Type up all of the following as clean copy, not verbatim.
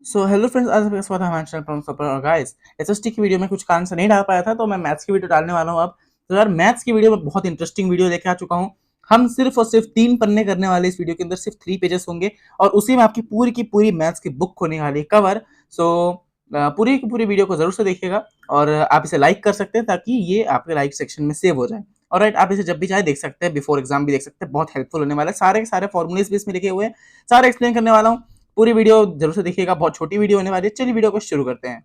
So hello friends, आज आपका स्वागत है हमारे चैनल पर सुपर। और गाइस, एसएसटी की वीडियो में कुछ कारण से नहीं डाल पाया था, तो मैं मैथ्स की वीडियो डालने वाला हूँ अब। तो यार, मैथ्स की वीडियो में बहुत इंटरेस्टिंग वीडियो लेके आ चुका हूँ। हम सिर्फ और सिर्फ 3 पन्ने करने वाले इस वीडियो के अंदर, सिर्फ 3 पेजेस होंगे और उसी में आपकी पूरी की पूरी मैथ्स की बुक होने वाली है कवर। सो पूरी की पूरी वीडियो को जरूर से देखिएगा और आप इसे लाइक कर सकते हैं ताकि ये आपके लाइक सेक्शन में सेव हो जाए। और राइट, आप इसे जब भी चाहे देख सकते हैं, बिफोर एग्जाम भी देख सकते हैं, बहुत हेल्पफुल होने वाला है। सारे के सारे फॉर्मूलेस भी इसमें लिखे हुए हैं, सारे एक्सप्लेन करने वाला हूँ। पूरी वीडियो जरूर से देखिएगा, बहुत छोटी वीडियो होने वाली है। चलिए वीडियो को शुरू करते हैं।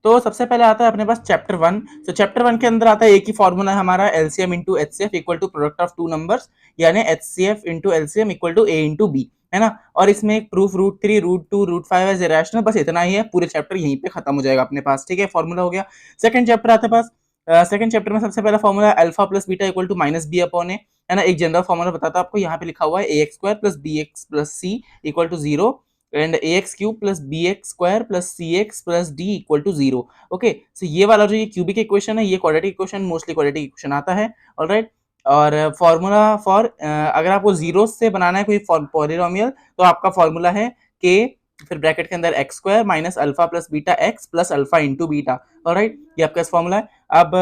तो सबसे पहले आता है अपने पास चैप्टर 1। तो चैप्टर 1 के अंदर आता है एक ही फॉर्मूला है हमारा, LCM into HCF equal to product of two numbers, यानी HCF into LCM equal to A into B, है ना। और इसमें एक प्रूफ √3 √2 √5 एज इरेशनल, बस इतना ही है। पूरे चैप्टर यहीं पे खत्म हो जाएगा अपने पास, ठीक है। फॉर्मूला हो गया। सेकंड चैप्टर आता है पास। सेकंड चैप्टर में सबसे पहला formula alpha plus beta equal to minus B upon A, है ना। एक जनरल फॉर्मूला बताता हूं आपको, यहाँ पे लिखा हुआ है A X square plus B X plus C equal to 0 and A X cube plus B X square plus C X plus D equal to 0। Okay, so ये वाला जो ये क्यूबिक इक्वेशन है, ये quadratic equation, mostly quadratic equation आता है। Alright, और formula for अगर आपको जीरो से बनाना है कोई पॉलिनोमियल, तो आपका फॉर्मूला है के, फिर ब्रैकेट के अंदर X square minus alpha plus beta X plus alpha into beta. Alright, ये आपका फॉर्मूला है। अब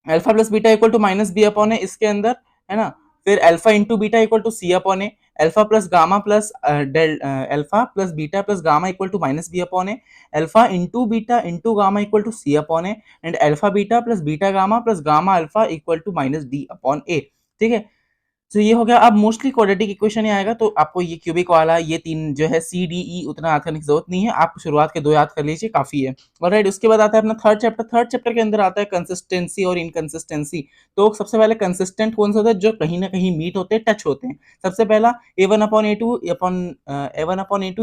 alpha plus beta equal to minus B upon है इसके अंदर, है ना। फिर alpha into beta equal to C upon है, alpha plus gamma plus alpha plus beta plus gamma equal to minus B upon है, alpha into beta into gamma equal to C upon है, and alpha beta plus beta gamma plus gamma alpha equal to minus D upon A, ठीक है। तो ये हो गया। अब mostly quadratic equation ही आएगा, तो आपको ये क्यूबिक वाला ये तीन जो है सी डी ई उतना याद करने की जरूरत नहीं है, आप शुरुआत के दो याद कर लीजिए, काफी है। ऑलराइट, उसके बाद आता है अपना थर्ड चैप्टर। थर्ड चैप्टर के अंदर आता है कंसिस्टेंसी और इनकंसिस्टेंसी। तो सबसे पहले कंसिस्टेंट कौन सा होता है, जो कहीं ना कहीं मीट होते हैं, टच होते हैं। सबसे पहला A one upon A two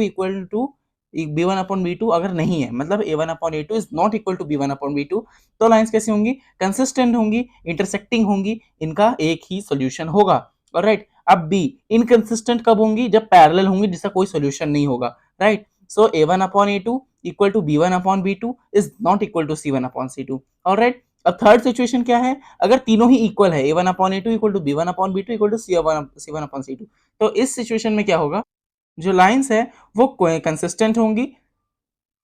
equal to B one upon B two अगर नहीं है, मतलब A one upon A two is not equal to B one upon B two, तो लाइन्स कैसी होंगी, कंसिस्टेंट होंगी, इंटरसेक्टिंग होंगी, इनका एक ही सोल्यूशन होगा। राइट, अब बी इनकंसिस्टेंट कब होंगी, जब पैरेलल होंगी जिसका कोई सोल्यूशन नहीं होगा। Right, so A one upon A two equal to B one upon B two is not equal to C one upon C two. और राइट, अब थर्ड सिचुएशन क्या है, अगर तीनों ही इक्वल है, A one upon A two equal to B one upon B two equal to C one upon C two, तो इस सिचुएशन में क्या होगा, जो लाइंस है वो कंसिस्टेंट होंगी,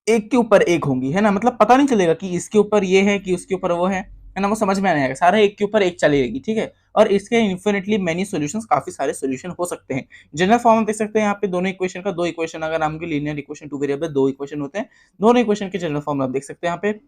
एक के ऊपर एक होंगी, है ना। मतलब पता नहीं चलेगा कि इसके ऊपर ये है कि उसके ऊपर वो है ना। वो समझ में नहीं आएगा, सारा एक के ऊपर एक चलेगी, ठीक है। और इसके इन्फिनिटली मेनी सॉल्यूशंस, काफी सारे सॉल्यूशन हो सकते हैं। जनरल फॉर्म में देख सकते हैं यहाँ पे दोनों इक्वेशन का, दो इक्वेशन अगर नाम की लीनियर इक्वेशन, टू वेरिएबल दो इक्वेशन होते हैं, दोनों इक्वेशन के जनरल फॉर्म आप देख सकते हैं यहाँ पे।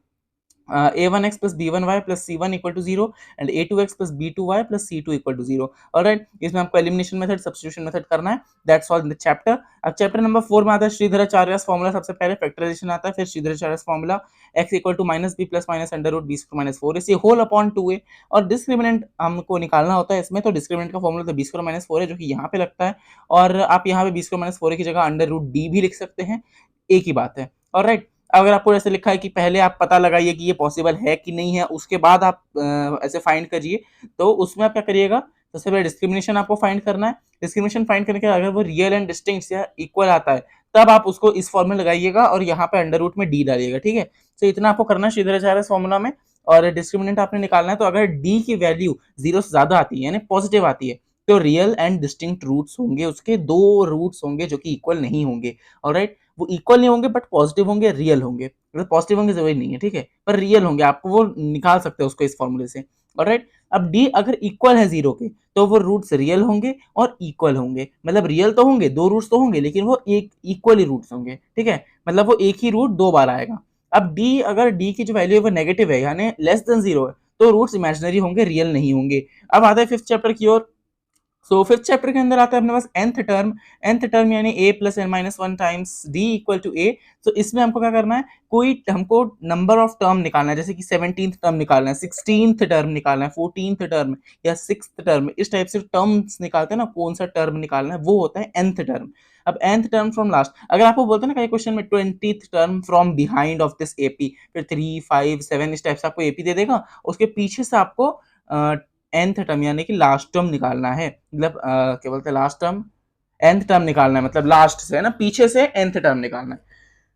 a1x plus b1y plus c1 equal to 0 and a2x plus b2y plus c2 equal to 0। Alright, इसमें आपको एलिमिनेशन मेथड, सब्स्टिट्यूशन मेथड करना है। That's all in the chapter. अब चैप्टर नंबर 4 में आता है श्रीधराचार्यस फॉर्मूला। सबसे पहले फैक्टराइजेशन आता है, फिर Sridharacharya's formula x equal to minus B plus minus under root B square minus 4 इसे होल अपॉन 2a। और डिस्क्रिमिनेंट हमको निकालना होता है इसमें, तो डिस्क्रिमिनेंट का फॉर्मूला तो बी स्क्वायर माइनस 4 है, जो कि यहाँ पे लगता है। और आप यहाँ पे बी स्क्वायर माइनस 4 की जगह अंडर रूट डी भी लिख सकते हैं, एक ही बात है। ऑलराइट, अगर आपको ऐसे लिखा है कि पहले आप पता लगाइए कि ये पॉसिबल है कि नहीं है, उसके बाद आप ऐसे फाइंड करिए, तो उसमें आप क्या करिएगा, सबसे पहले डिस्क्रिमिनेशन आपको फाइंड करना है। डिस्क्रिमिनेशन फाइंड करने के बाद अगर वो रियल एंड डिस्टिंक्ट या इक्वल आता है, तब आप उसको इस फॉर्म में लगाइएगा और यहाँ पे अंडर रूट में डी डालिएगा, ठीक है। तो इतना आपको करना है श्रीधराचार्य फॉर्मूला में। और डिस्क्रिमिनेंट आपने निकालना है, तो अगर डी की वैल्यू 0 से ज्यादा आती है, यानी पॉजिटिव आती है, तो रियल एंड डिस्टिंक्ट रूट्स होंगे, उसके दो रूट्स होंगे जो कि इक्वल नहीं होंगे। ऑलराइट, वो इक्वल नहीं होंगे बट पॉजिटिव होंगे, रियल होंगे। मतलब पॉजिटिव होंगे जरूरी नहीं है, ठीक है, पर रियल होंगे, आपको वो निकाल सकते हो उसको इस फॉर्मूले से। ऑलराइट, अब डी अगर इक्वल है 0 के, तो वो रूट्स रियल होंगे और इक्वल होंगे। मतलब रियल तो होंगे, दो रूट्स तो होंगे, लेकिन वो एक इक्वली रूट्स होंगे, ठीक है। मतलब वो एक ही रूट दो बार आएगा। अब डी, अगर डी की जो वैल्यू है वो नेगेटिव है, यानी लेस देन 0 है, तो रूट्स इमेजिनरी होंगे, रियल नहीं होंगे। अब आता है फिफ्थ चैप्टर की ओर। सो फिफ्थ चैप्टर के अंदर आता है अपने पास nth टर्म यानी a plus N minus one times D equal to a। तो इसमें हमको क्या करना है, कोई हमको नंबर ऑफ टर्म निकालना है, जैसे कि 17th टर्म निकालना है, 16th टर्म निकालना है, 14th टर्म या 6th टर्म, इस टाइप से टर्म्स निकालते हैं ना, कौन सा टर्म निकालना है, वो होता है nth टर्म। अब nth टर्म फ्रॉम लास्ट, अगर आपको बोलते हैं ना कई क्वेश्चन में 20th term from behind of this AP, फिर 3 5 7 इस टाइप से आपको एपी दे देगा, उसके पीछे से आपको nth टर्म यानी कि लास्ट टर्म निकालना है। मतलब क्या बोलते हैं, लास्ट टर्म nth टर्म निकालना है, मतलब लास्ट से, है ना, पीछे से nth टर्म निकालना है।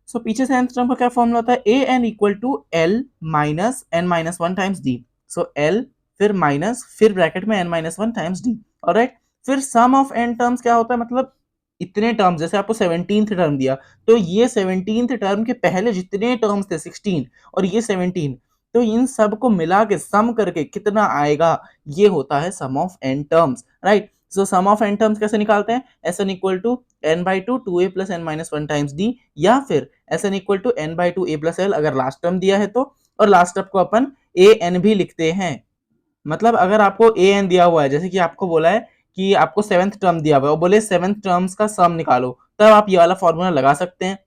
सो पीछे से nth टर्म का क्या फॉर्मूला होता है, A N equal to L minus N minus one times D. So L फिर माइनस फिर ब्रैकेट में N minus one times D. Alright, फिर सम ऑफ एन टर्म्स क्या होता है, मतलब इतने टर्म्स, जैसे आपको 17th टर्म दिया, तो ये 17th टर्म के पहले जितने टर्म्स थे 16 और ये 17, तो इन सब को मिला के सम करके कितना आएगा, ये होता है sum of n terms, right. So sum of n terms कैसे निकालते हैं, Sn equal to n/2 2a plus n minus 1 times d, या फिर Sn equal to n/2 a plus l अगर लास्ट टर्म दिया है तो, और लास्ट टर्म को अपन an भी लिखते हैं। मतलब अगर आपको an दिया हुआ है, जैसे कि आपको बोला है कि आपको 7th टर्म दिया हुआ है और बोले 7th टर्म्स का सम निकालो, तब आप ये वाला फॉर्मूला लगा सकते हैं।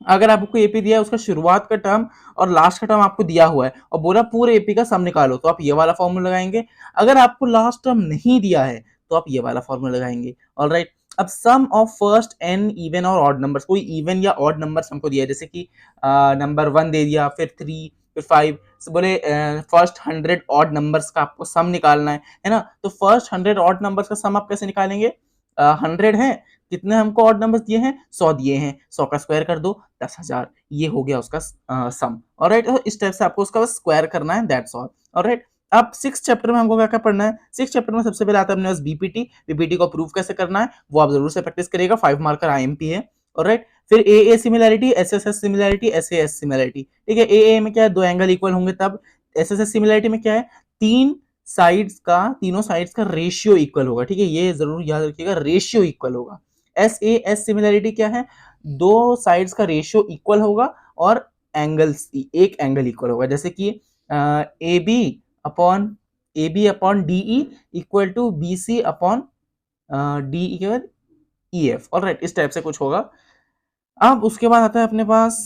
अगर आपको एपी दिया है, उसका शुरुआत का टर्म और लास्ट का टर्म आपको दिया हुआ है और बोला पूरे एपी का सम निकालो, तो आप ये वाला फॉर्मूला लगाएंगे। अगर आपको लास्ट टर्म नहीं दिया है तो आप ये वाला फॉर्मूला लगाएंगे। ऑलराइट, अब सम ऑफ फर्स्ट एन इवन और ऑड नंबर्स, कोई इवन या ऑड नंबर्स हमको दिया है, जैसे कि नंबर 1 दे दिया, फिर 3, फिर 5, बोले फर्स्ट 100 ऑड नंबर्स का आपको सम निकालना है ना। तो फर्स्ट 100 ऑड नंबर्स का सम आप कैसे निकालेंगे, 100 है, कितने हमको ऑड नंबर्स दिए हैं, 100 दिए हैं, 100 का स्क्वायर कर दो 10,000, ये हो गया उसका सम। ऑलराइट, इस टाइप से आपको उसका स्क्वायर करना है, दैट्स ऑल। ऑलराइट, अब 6 चैप्टर में हमको क्या क्या पढ़ना है, 6 चैप्टर में सबसे पहले आता है अपने पास बीपीटी। बीपीटी को प्रूव कैसे करना है वो आप जरूर से प्रैक्टिस करिएगा, 5 मार्कर आईएमपी है। ऑलराइट, फिर A similarity, S similarity, S similarity. ठीक है, ए में क्या है, दो एंगल इक्वल होंगे तब। एस सिमिलैरिटी में क्या है, तीनों साइड्स का रेशियो इक्वल होगा। ठीक है, ये जरूर याद रखिएगा, रेशियो इक्वल होगा। एस सिमिलैरिटी क्या है, दो साइड्स का रेशियो इक्वल होगा और एंगल्स, एक एंगल इक्वल होगा, जैसे कि A B upon DE equal to B C upon D E F. Alright, इस टाइप से कुछ होगा। अब उसके बाद आता है अपने पास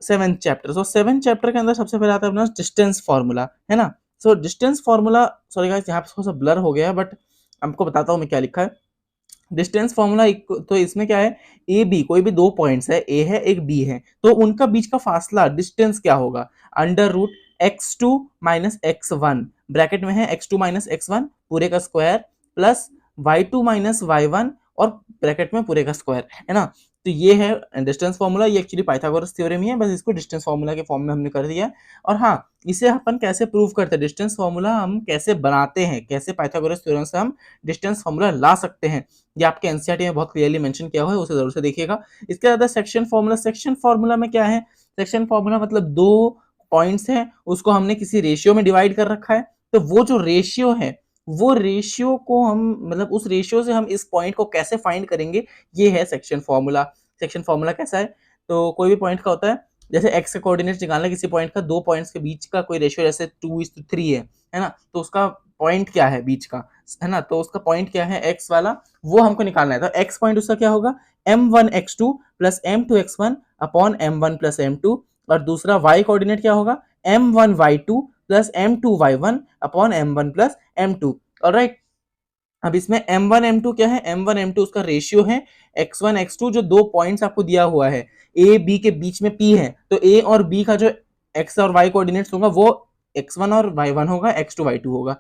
7th चैप्टर। सो 7th चैप्टर के अंदर सबसे पहले आता है अपना डिस्टेंस फॉर्मूला, है ना। So distance formula, sorry guys यहाँ पे थोड़ा सा ब्लर हो गया है, बट आपको बताता हूँ मैं क्या लिखा है। डिस्टेंस फॉर्मूला, तो इसमें क्या है, ए बी, कोई भी दो पॉइंट्स है, ए है एक बी है, तो उनका बीच का फासला डिस्टेंस क्या होगा, under root x2 minus x1, bracket में है x2 माइनस x1 पूरे का square, plus y2 minus y1 और ब्रैकेट में पूरे का स्क्वायर, है ना। तो ये है डिस्टेंस फॉर्मूला, ये एक्चुअली पाइथागोरस थ्योरम ही है, बस इसको डिस्टेंस फॉर्मूला के फॉर्म में हमने कर दिया। और हाँ, इसे अपन कैसे प्रूव करते हैं, डिस्टेंस फॉर्मूला हम कैसे बनाते हैं, कैसे पाइथागोरस थ्योरम से हम डिस्टेंस फॉर्मूला ला सकते हैं, ये आपके एनसीईआरटी में बहुत क्लियरली मेंशन किया हुआ है, उसे जरूर से देखिएगा। इसके बाद सेक्शन फॉर्मूला। सेक्शन फॉर्मूला में क्या है, सेक्शन फॉर्मूला मतलब दो पॉइंट्स हैं, उसको हमने किसी रेशियो में डिवाइड कर रखा है, तो वो जो रेशियो है, वो रेशियो को हम, मतलब उस रेशियो से हम इस पॉइंट को कैसे फाइंड करेंगे, ये है सेक्शन फॉर्मूला। सेक्शन फॉर्मूला कैसा है, तो कोई भी पॉइंट का होता है, जैसे एक्स का कोऑर्डिनेट निकालना, किसी पॉइंट का, दो पॉइंट्स के बीच का कोई रेशियो, जैसे 2:3 है ना, तो उसका पॉइंट क्या है बीच का, है ना, तो उसका पॉइंट क्या है एक्स वाला, वो हमको निकालना है। तो एक्स पॉइंट उसका क्या होगा, m1x2 plus m2x1 upon m1 plus m2, और दूसरा y कोऑर्डिनेट क्या होगा, m1y2 plus m2y1 upon m1 plus m2। Alright, अब इसमें m1 m2 क्या है, m1 m2 उसका रेशियो है, x1 x2 जो दो पॉइंट्स आपको दिया हुआ है, a b के बीच में p है, तो a और b का जो x और y कोऑर्डिनेट्स होगा वो x1 और y1 होगा, x2 y2 होगा।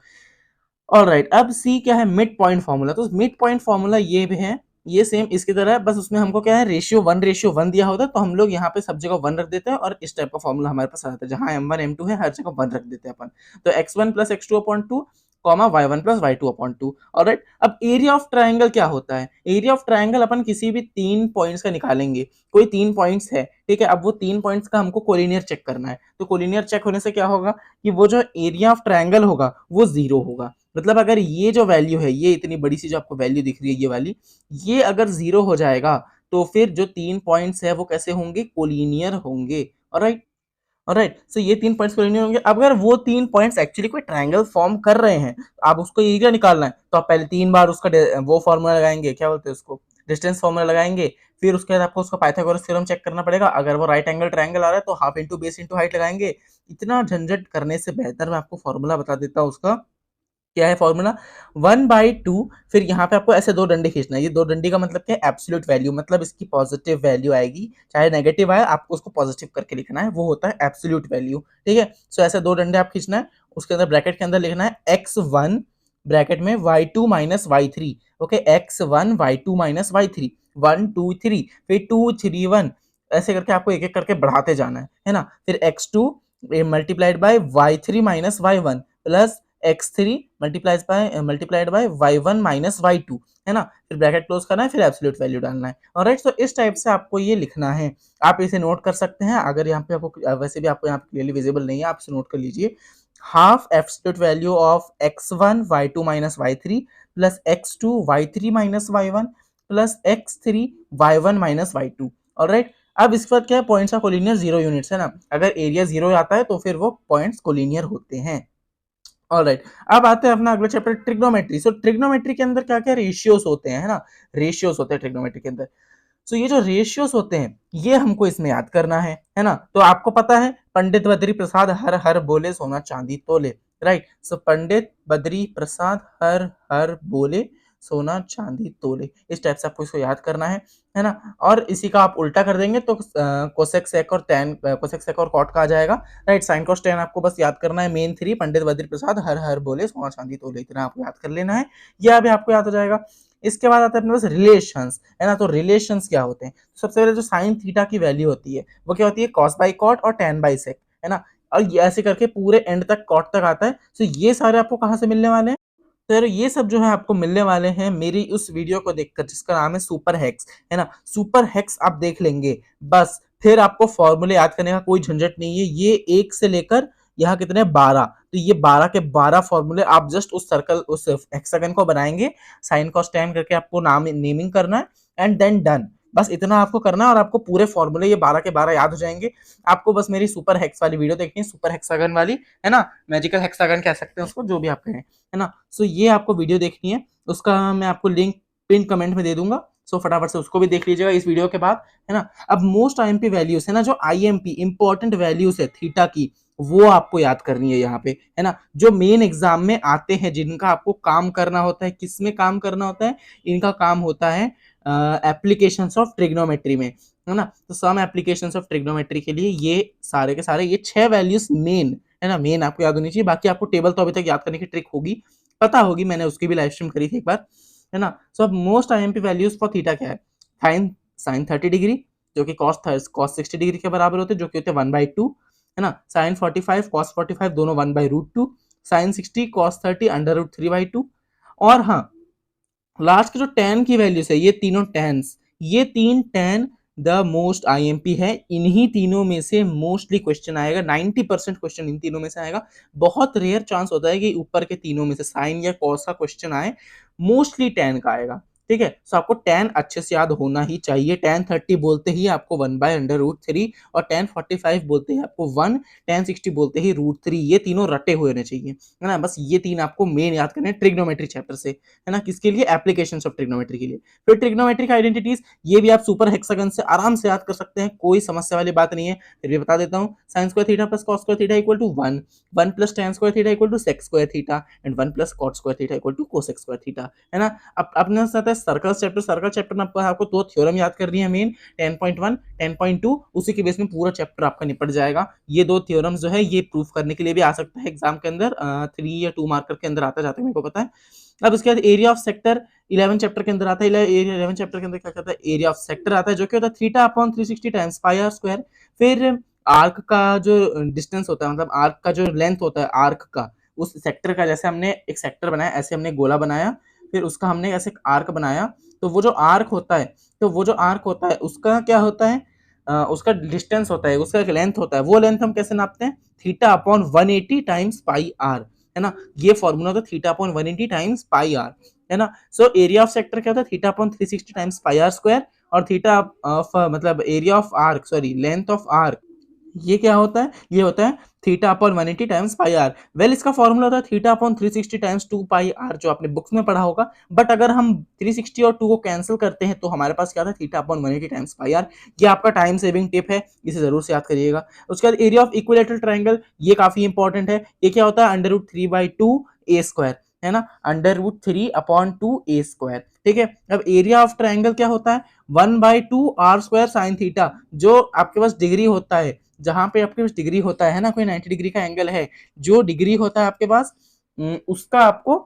ऑलराइट, अब c क्या है, मिड पॉइंट फॉर्मूला। तो मिड पॉइंट फॉर्मूला ये भी है, ये सेम इसकी तरह है, बस उसमें हमको क्या है, रेशियो 1 दिया होता है, तो हम लोग यहाँ पे सब जगह 1 रख देते हैं और इस टाइप का फॉर्मूला हमारे पास आता है, जहां m1 m2 है हर जगह 1 रख देते हैं अपन। तो x1 plus x2 upon 2 comma y1 plus y2 upon 2। Alright, अब एरिया ऑफ ट्राइंगल क्या होता है, एरिया ऑफ ट्राइंगल अपन किसी भी 3 पॉइंट्स का निकालेंगे, कोई 3 पॉइंट्स है, ठीक है, अब वो 3 पॉइंट्स का हमको कोलिनियर चेक करना है, तो कोलिनियर चेक होने से क्या होगा कि वो जो एरिया ऑफ ट्राइंगल होगा वो 0 होगा। मतलब अगर ये जो वैल्यू है, ये इतनी बड़ी सी जो आपको वैल्यू दिख रही है ये वाली, ये अगर 0 हो जाएगा तो फिर जो 3 पॉइंट्स है वो कैसे होंगे, कोलिनियर होंगे। ऑलराइट, ऑलराइट, सो ये 3 पॉइंट्स कोलिनियर होंगे। अगर वो 3 पॉइंट्स एक्चुअली कोई ट्रायंगल फॉर्म कर रहे हैं, आप उसको एरिया निकालना है, तो आप पहले 3 बार उसका वो फॉर्मूला लगाएंगे, क्या बोलते हैं उसको, डिस्टेंस फॉर्मूला लगाएंगे, फिर उसके बाद आपको उसका पाइथागोरस थ्योरम चेक करना पड़ेगा, अगर वो राइट एंगल ट्रायंगल आ रहा है तो half into base into height लगाएंगे। इतना झंझट करने से बेहतर मैं आपको फॉर्मूला बता देता हूँ उसका, क्या है फॉर्मूला, 1/2, फिर यहाँ पे आपको ऐसे दो डंडे खींचना है, ये दो डंडे का मतलब क्या है, एब्सोल्यूट वैल्यू, मतलब इसकी पॉजिटिव वैल्यू आएगी, चाहे नेगेटिव आए आपको उसको पॉजिटिव करके लिखना है, वो होता है एब्सोल्यूट वैल्यू। ठीक है, सो ऐसे दो डंडे आप खींचना है, उसके अंदर ब्रैकेट के अंदर लिखना है x1 ब्रैकेट में y2 minus y3, okay, x1 y2 minus y3, 1 2 3, फिर 2 3 1, ऐसे करके आपको एक एक करके बढ़ाते जाना है ना। फिर x2 multiplied by y3 minus y1 plus x3 multiplied by y1 minus y2, है ना, फिर ब्रैकेट क्लोज करना है, फिर एब्सोल्यूट वैल्यू डालना है। ऑलराइट, तो इस टाइप से आपको ये लिखना है। आप इसे नोट कर सकते हैं, अगर यहाँ पे आपको वैसे भी आपको यहाँ पे क्लियरली विजिबल नहीं है, आप इसे नोट कर लीजिए। Half absolute value of x1 y2 minus y3 plus x2 y3 minus y1 plus x3 y1 minus y2। Alright, अब इसके बाद क्या है, पॉइंट्स का कोलिनियर 0 यूनिट्स, है ना, अगर एरिया 0 आता है तो फिर वो पॉइंट्स कोलिनियर होते हैं। ऑलराइट, अब आते हैं अपना अगला चैप्टर ट्रिग्नोमेट्री। सो ट्रिग्नोमेट्री के अंदर क्या क्या रेशियोज होते हैं, है ना, रेशियोज होते हैं ट्रिग्नोमेट्री के अंदर। सो ये जो रेशियोज होते हैं ये हमको इसमें याद करना है ना। तो आपको पता है पंडित बद्री प्रसाद हर हर बोले सोना चांदी तोले, राइट। सो पंडित बद्री प्रसाद हर हर बोले सोना चांदी तोले, इस टाइप से आपको इसको याद करना है ना। और इसी का आप उल्टा कर देंगे तो कोसेक सेक और टैन, कोसेक सेक और कॉट का आ जाएगा, राइट। साइन कोस टैन आपको बस याद करना है, मेन 3 पंडित बद्री प्रसाद हर हर बोले सोना चांदी तोले, इतना आपको याद कर लेना है, यह अभी आपको याद हो जाएगा। इसके बाद आता है अपने पास रिलेशंस, है ना। तो रिलेशंस क्या होते हैं, सबसे पहले जो साइन थीटा की वैल्यू होती है वो क्या होती है, कॉस बाई कॉट और टैन बाई सेक, है ना। और ये ऐसे करके पूरे एंड तक कॉट तक आता है। तो ये सारे आपको कहाँ से मिलने वाले हैं, तो यार ये सब जो है आपको मिलने वाले हैं मेरी उस वीडियो को देखकर जिसका नाम है सुपर हेक्स, है ना। सुपर हेक्स आप देख लेंगे बस, फिर आपको फॉर्मूले याद करने का कोई झंझट नहीं है। ये 1 से लेकर यहाँ कितने 12, तो ये 12 के 12 फॉर्मूले आप जस्ट उस सर्कल उस हेक्सागन को बनाएंगे, साइन कॉस टैन करके आपको नाम नेमिंग करना है एंड देन डन, बस इतना आपको करना है और आपको पूरे फॉर्मूले ये 12 के 12 याद हो जाएंगे। आपको बस मेरी सुपर हेक्स वाली वीडियो देखनी है, सुपर हेक्सागन वाली, है ना, मैजिकल हेक्सागन कह सकते हैं उसको, जो भी आप कहें, है ना। सो ये आपको वीडियो देखनी है, उसका मैं आपको लिंक पिन कमेंट में दे दूंगा। सो फटाफट से उसको भी देख लीजिएगा इस वीडियो के बाद, है ना। अब मोस्ट आईएमपी वैल्यूज, है ना, जो आईएमपी इंपॉर्टेंट वैल्यूज है थीटा की, वो आपको याद करनी है यहाँ पे, है ना। जो मेन एग्जाम में आते हैं, जिनका आपको काम करना होता है, किसमें काम करना होता है, इनका काम होता है एप्लीकेशंस ऑफ ट्रिग्नोमेट्री में, है ना। तो सम एप्लीकेशंस ऑफ ट्रिग्नोमेट्री के लिए ये सारे के सारे ये 6 वैल्यूज मेन, है ना, मेन आपको याद होनी चाहिए। बाकी आपको टेबल तो अभी तक याद करने की ट्रिक होगी, पता होगी, मैंने उसकी भी लाइव स्ट्रीम करी थी एक बार, है ना। सो अब most IMP values for theta क्या है, साइन 30 डिग्री जो कि कॉस 60 डिग्री के बराबर होते हैं, जो कि होते हैं 1/2, है ना। साइन 45 कॉस 45 दोनों 1/√2, साइन 60 कॉस 30 √3/2। और हाँ, लास्ट के जो tan की वैल्यूज है, ये तीनों टैन्स, ये 3 tan द मोस्ट आईएमपी है। इन्हीं तीनों में से मोस्टली क्वेश्चन आएगा, 90% क्वेश्चन इन तीनों में से आएगा। बहुत रेयर चांस होता है कि ऊपर के तीनों में से साइन या कॉस का क्वेश्चन आए, मोस्टली tan का आएगा, ठीक है। सो आपको tan अच्छे से याद होना ही चाहिए। tan 30 बोलते ही आपको 1/√3 और tan 45 बोलते ही आपको 1, tan 60 बोलते ही √3, ये तीनों रटे हुए होने चाहिए, है ना। बस ये 3 आपको मेन याद करने हैं ट्रिग्नोमेट्री चैप्टर से, है ना। किसके लिए, एप्लीकेशंस ऑफ ट्रिग्नोमेट्री के लिए। फिर ट्रिग्नोमेट्रिक आइडेंटिटीज, ये भी आप सुपर हेक्सागन से आराम से याद कर सकते हैं, कोई समस्या वाली बात नहीं है। फिर भी बता देता हूँ, sine square theta plus cos square theta equal to 1, 1 plus tan square theta equal to sec square theta and 1 plus cot square theta equal to cosec square theta, है ना। अब अपने साथ है सर्कल चैप्टर में आपको 2 थ्योरम याद करनी है मेन, 10.1 10.2, उसी के बेस में पूरा चैप्टर आपका निपट जाएगा। ये 2 थ्योरम्स जो है ये प्रूफ करने के लिए भी आ सकता है एग्जाम के अंदर, 3 या 2 मार्कर के अंदर आता जाता है, मेरे को पता है। अब इसके बाद एरिया ऑफ सेक्टर 11 चैप्टर के अंदर आता है। 11 चैप्टर के अंदर क्या कहता है, एरिया ऑफ सेक्टर आता है, जो कि होता है theta upon 360 times pi R square. फिर आर्क का जो डिस्टेंस होता है, मतलब आर्क का जो लेंथ होता है आर्क का, उस सेक्टर का, जैसे हमने एक सेक्टर बनाया, ऐसे हमने गोला बनाया, फिर उसका हमने ऐसे आर्क बनाया, तो वो जो आर्क होता है उसका क्या होता है, उसका डिस्टेंस होता है, उसका एक लेंथ होता है। वो लेंथ हम कैसे नापते हैं, theta upon 180 times pi R, है ना। ये फॉर्मूला होता है theta upon 180 times pi R, है ना। सो एरिया ऑफ सेक्टर क्या होता है, theta upon 360 times pi R square, और थीटा ऑफ मतलब area of arc, sorry length of arc, ये क्या होता है, ये होता है theta upon 180 times pi R. Well इसका फॉर्मूला होता है theta upon 360 times 2 pi are, जो आपने बुक्स में पढ़ा होगा। बट अगर हम 360 और 2 को कैंसिल करते हैं तो हमारे पास क्या था, theta upon 180 times pi R. ये आपका टाइम सेविंग टिप है, इसे जरूर से याद करिएगा। उसके बाद एरिया ऑफ इक्विलैटरल ट्रायंगल, ये काफी इंपॉर्टेंट है। ये क्या होता है, √3/2 a स्क्वायर, है ना, √3/2 a स्क्वायर, ठीक है। अब एरिया ऑफ ट्रायंगल क्या होता है, 1/2 r स्क्वायर साइन थीटा। जो आपके पास डिग्री होता है, जहां पे आपके पास डिग्री होता है ना, कोई 90 डिग्री का एंगल है, जो डिग्री होता है आपके पास, उसका आपको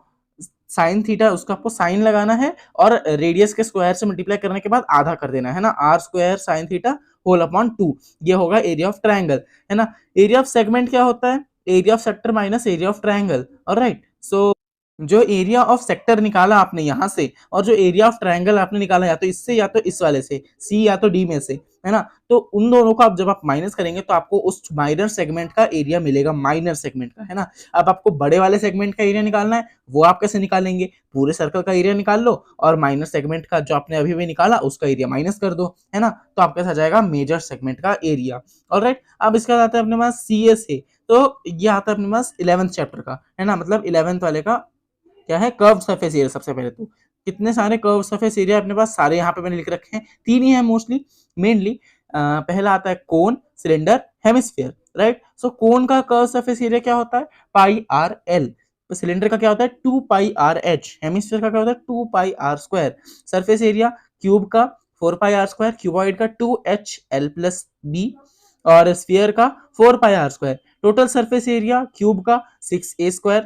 साइन थीटा, उसका आपको साइन लगाना है और रेडियस के स्क्वायर से मल्टीप्लाई करने के बाद आधा कर देना है ना, r square sine theta whole upon 2। ये होगा एरिया ऑफ ट्रायंगल, है ना। एरिया ऑफ सेगमेंट क्या होता है, area of sector minus area of triangle, alright. So जो एरिया ऑफ सेक्टर निकाला आपने यहाँ से और जो एरिया ऑफ ट्रायंगल आपने निकाला या तो इससे या तो इस वाले से, सी या तो डी में से, है ना, तो उन दोनों को आप जब आप माइनस करेंगे तो आपको उस माइनर सेगमेंट का एरिया मिलेगा, माइनर सेगमेंट का, है ना। अब आपको बड़े वाले सेगमेंट का एरिया निकालना है, वो आप कैसे निकालेंगे, पूरे सर्कल का एरिया निकाल लो और माइनर सेगमेंट का जो आपने अभी भी निकाला उसका एरिया माइनस कर दो, है ना, तो आपके पास आ जाएगा मेजर सेगमेंट का एरिया। ऑलराइट, अब इसके बाद आता है अपने पास सी एस ए, तो ये आता है अपने पास 11th चैप्टर का, है ना, मतलब 11th वाले का क्या है, कर्व सरफेस एरिया। सबसे पहले तो कितने सारे कर्व सरफेस एरिया अपने पास, सारे यहाँ पे मैंने लिख रखे हैं, 3 ही है मोस्टली मेनली। पहला आता है कोन, सिलेंडर, हेमिस्फीयर, राइट। सो कोन का कर्व सरफेस एरिया क्या होता है, पाई आर एल। तो सिलेंडर का क्या होता है, 2 पाई आर एच। हेमिस्फीयर का क्या होता है, 2 pi R square. Surface area cube का 4 पाई आर स्क्वायर, क्यूबॉइड का 2 एच एल प्लस बी, और स्फीयर का 4 pi R square. Total surface area cube का 6 ए स्क्वायर,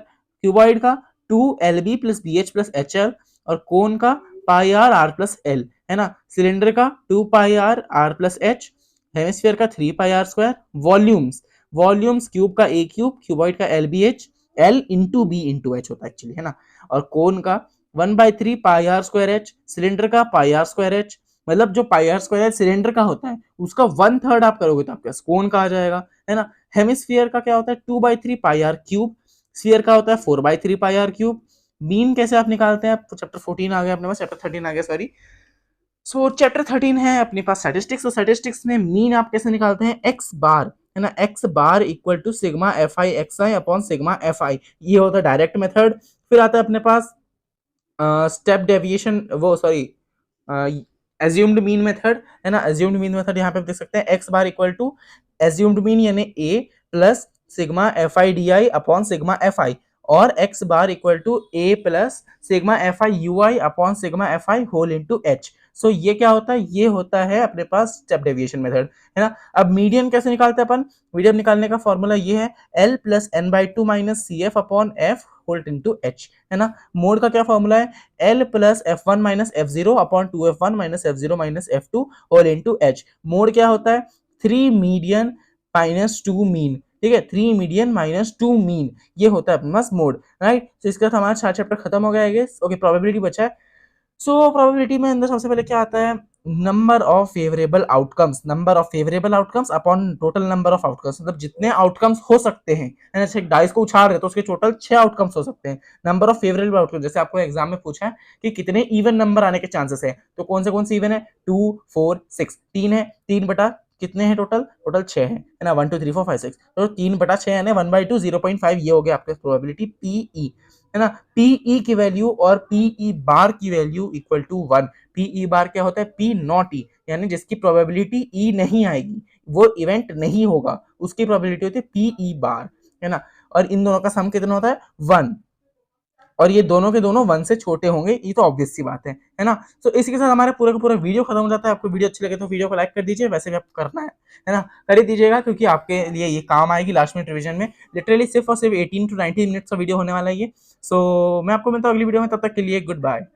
क्यूबॉइड का 2 LB plus BH plus HL, और कोन का pi R R plus L, है ना। सिलेंडर का 2 pi R R plus H, hemisphere का 3 pi R square. Volumes, volumes cube का A cube, cuboid का LBH, L into B into H होता है एक्चुअली, है ना। और कोन का 1/3 pi R square H, cylinder का पाई आर स्क्वायर एच। मतलब जो pi R square H cylinder का होता है उसका 1/3 आप करोगे तो आपके पास कोन का आ जाएगा, है ना। हेमिस्फीयर का क्या होता है, 2/3 पाई आर क्यूब, स्फीयर का होता है 4/3 पाई आर क्यूब। मीन कैसे आप निकालते हैं, तो चैप्टर 14 आ गया अपने पास, चैप्टर 13 आ गया सॉरी। सो चैप्टर 13 है अपने पास स्टैटिस्टिक्स, तो स्टैटिस्टिक्स में मीन आप कैसे निकालते हैं, एक्स बार, है ना, X bar equal to sigma F I X I upon sigma F I, ये होता है डायरेक्ट मेथड। फिर आता है अपने पास स्टेप डेविएशन, वो सॉरी एज्यूम्ड मीन मेथड, है ना। एज्यूम्ड मीन मेथड यहाँ पे आप देख सकते हैं, X bar equal to assumed mean यानी A plus sigma F I D I upon sigma F I, और X bar equal to A plus sigma F I U I upon sigma F I whole into H. So ये क्या होता है, ये होता है अपने पास स्टेप डेविएशन मेथड, है ना। अब मीडियन कैसे निकालते हैं अपन, मीडियन निकालने का फॉर्मूला ये है L plus N by two minus C F upon F hold into H, है ना। मोड का क्या फॉर्मूला है, L plus F one minus F zero upon 2f1 minus F zero minus f2 whole into H. Mode क्या होता है, 3 median minus 2 mean, ठीक है, 3 मीडियन माइनस 2 मीन, ये होता है अपने पास मोड, राइट। तो इसके साथ हमारा 4 चैप्टर खत्म हो गया है। ओके, प्रोबेबिलिटी बचा है। सो प्रोबेबिलिटी में अंदर सबसे पहले क्या आता है, number of favourable outcomes, number of favourable outcomes upon total number of outcomes, मतलब जितने आउटकम्स हो सकते हैं, जैसे डाइस को उछाल रहे तो उसके टोटल 6 आउटकम्स हो सकते हैं। नंबर ऑफ फेवरेबल आउटकम्स, जैसे आपको एग्जाम में पूछा है कि कितने इवन नंबर आने के चांसेस है, तो कौन से इवन है, 2 4 6, 3 है, 3 बटा कितने हैं टोटल, टोटल 6 है ना, 1 2 3 4 5 6, तो 3 बटा 6 यानी 1/2 0.5, ये हो गया आपके प्रोबेबिलिटी पीई, है ना। पीई की वैल्यू और पीई बार की वैल्यू इक्वल टू 1। पीई बार क्या होता है, पी नॉट ई, यानी जिसकी प्रोबेबिलिटी ई नहीं आएगी, वो इवेंट नहीं होगा, उसकी प्रोबेबिलिटी होती है पीई बार, है ना। और इन दोनों का सम कितना होता है, 1, और ये दोनों के दोनों 1 से छोटे होंगे, ये तो ऑब्वियस सी बात है ना। तो इसी के साथ हमारा पूरा का पूरा वीडियो खत्म हो जाता है। आपको वीडियो अच्छी लगे तो वीडियो को लाइक कर दीजिए, वैसे भी आपको करना है ना, कर ही दीजिएगा, क्योंकि आपके लिए ये काम आएगी लास्ट मिनट रिवीजन में। लिटरली सिर्फ और सिर्फ 18 to 19 मिनट्स का वीडियो होने वाला है ये। सो मैं आपको मिलता हूँ अगली वीडियो में, तब तक के लिए गुड बाय।